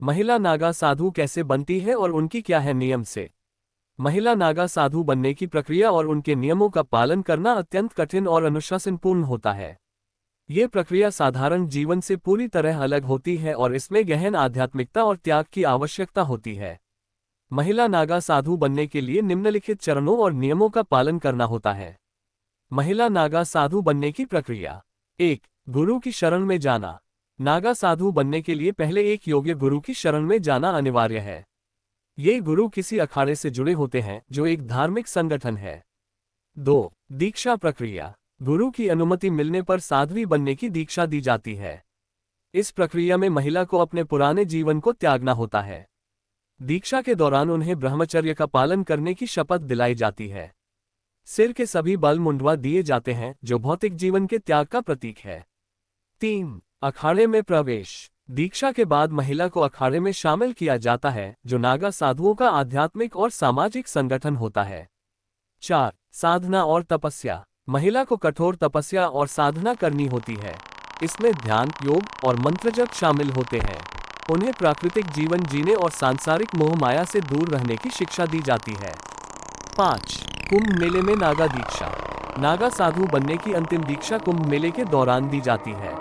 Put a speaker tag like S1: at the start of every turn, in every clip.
S1: महिला नागा साधु कैसे बनती है और उनकी क्या है नियम से। महिला नागा साधु बनने की प्रक्रिया और उनके नियमों का पालन करना अत्यंत कठिन और अनुशासनपूर्ण होता है। ये प्रक्रिया साधारण जीवन से पूरी तरह अलग होती है और इसमें गहन आध्यात्मिकता और त्याग की आवश्यकता होती है। महिला नागा साधु बनने के लिए निम्नलिखित चरणों और नियमों का पालन करना होता है। महिला नागा साधु बनने की प्रक्रिया। 1. गुरु की शरण में जाना। नागा साधु बनने के लिए पहले एक योग्य गुरु की शरण में जाना अनिवार्य है। ये गुरु किसी अखाड़े से जुड़े होते हैं जो एक धार्मिक संगठन है। 2. दीक्षा प्रक्रिया। गुरु की अनुमति मिलने पर साध्वी बनने की दीक्षा दी जाती है। इस प्रक्रिया में महिला को अपने पुराने जीवन को त्यागना होता है। दीक्षा के दौरान उन्हें ब्रह्मचर्य का पालन करने की शपथ दिलाई जाती है। सिर के सभी बाल मुंडवा दिए जाते हैं जो भौतिक जीवन के त्याग का प्रतीक है। 3. अखाड़े में प्रवेश। दीक्षा के बाद महिला को अखाड़े में शामिल किया जाता है जो नागा साधुओं का आध्यात्मिक और सामाजिक संगठन होता है। 4. साधना और तपस्या। महिला को कठोर तपस्या और साधना करनी होती है। इसमें ध्यान, योग और मंत्र जप शामिल होते हैं। उन्हें प्राकृतिक जीवन जीने और सांसारिक मोह माया से दूर रहने की शिक्षा दी जाती है। 5. कुंभ मेले में नागा दीक्षा। नागा साधु बनने की अंतिम दीक्षा कुंभ मेले के दौरान दी जाती है।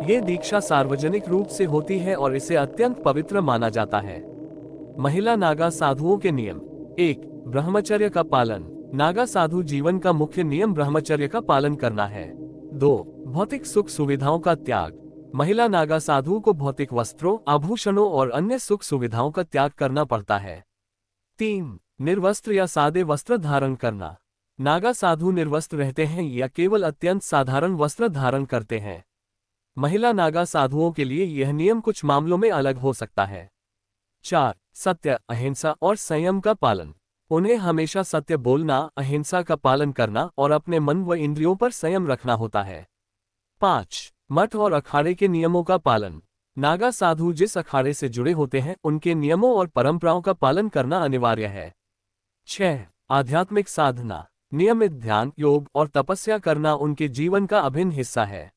S1: ये दीक्षा सार्वजनिक रूप से होती है और इसे अत्यंत पवित्र माना जाता है। महिला नागा साधुओं के नियम। 1. ब्रह्मचर्य का पालन। नागा साधु जीवन का मुख्य नियम ब्रह्मचर्य का पालन करना है। 2. भौतिक सुख सुविधाओं का त्याग। महिला नागा साधु को भौतिक वस्त्रों, आभूषणों और अन्य सुख सुविधाओं का त्याग करना पड़ता है। 3. निर्वस्त्र या सादे वस्त्र धारण करना। नागा साधु निर्वस्त्र रहते हैं या केवल अत्यंत साधारण वस्त्र धारण करते हैं। महिला नागा साधुओं के लिए यह नियम कुछ मामलों में अलग हो सकता है। 4. सत्य, अहिंसा और संयम का पालन। उन्हें हमेशा सत्य बोलना, अहिंसा का पालन करना और अपने मन व इंद्रियों पर संयम रखना होता है। 5. मठ और अखाड़े के नियमों का पालन। नागा साधु जिस अखाड़े से जुड़े होते हैं उनके नियमों और परंपराओं का पालन करना अनिवार्य है। 6. आध्यात्मिक साधना। नियमित ध्यान, योग और तपस्या करना उनके जीवन का अभिन्न हिस्सा है।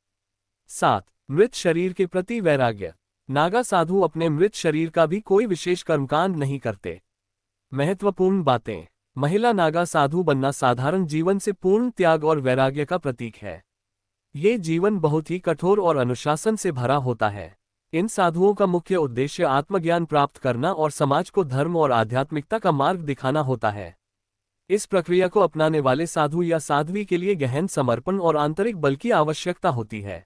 S1: 7. मृत शरीर के प्रति वैराग्य। नागा साधु अपने मृत शरीर का भी कोई विशेष कर्मकांड नहीं करते। महत्वपूर्ण बातें। महिला नागा साधु बनना साधारण जीवन से पूर्ण त्याग और वैराग्य का प्रतीक है। ये जीवन बहुत ही कठोर और अनुशासन से भरा होता है। इन साधुओं का मुख्य उद्देश्य आत्मज्ञान प्राप्त करना और समाज को धर्म और आध्यात्मिकता का मार्ग दिखाना होता है। इस प्रक्रिया को अपनाने वाले साधु या साध्वी के लिए गहन समर्पण और आंतरिक बल की आवश्यकता होती है।